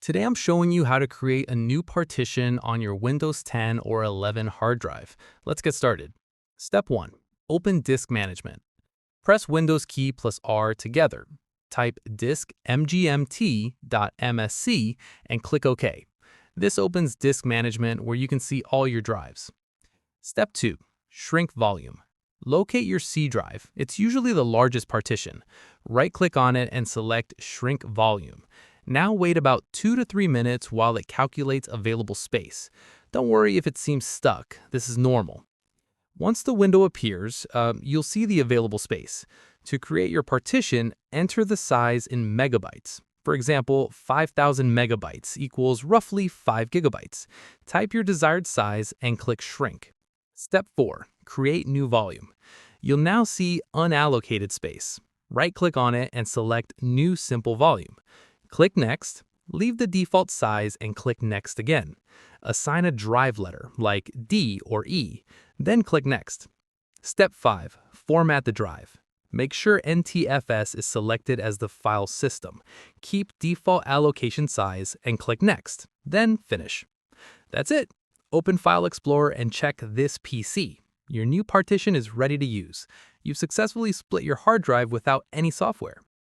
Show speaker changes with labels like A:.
A: Today I'm showing you how to create a new partition on your Windows 10 or 11 hard drive. Let's get started. Step 1. Open Disk Management. Press Windows key plus R together. Type disk mgmt.msc and click OK. This opens Disk Management where you can see all your drives. Step 2. Shrink Volume. Locate your C drive. It's usually the largest partition. Right-click on it and select Shrink Volume. Now wait about 2 to 3 minutes while it calculates available space. Don't worry if it seems stuck, this is normal. Once the window appears, you'll see the available space. To create your partition, enter the size in megabytes. For example, 5,000 megabytes equals roughly 5 gigabytes. Type your desired size and click Shrink. Step 4. Create New Volume. You'll now see unallocated space. Right-click on it and select New Simple Volume. Click Next, leave the default size and click Next again. Assign a drive letter like D or E, then click Next. Step 5. Format the drive. Make sure NTFS is selected as the file system. Keep default allocation size and click Next, then Finish. That's it. Open File Explorer and check this PC. Your new partition is ready to use. You've successfully split your hard drive without any software.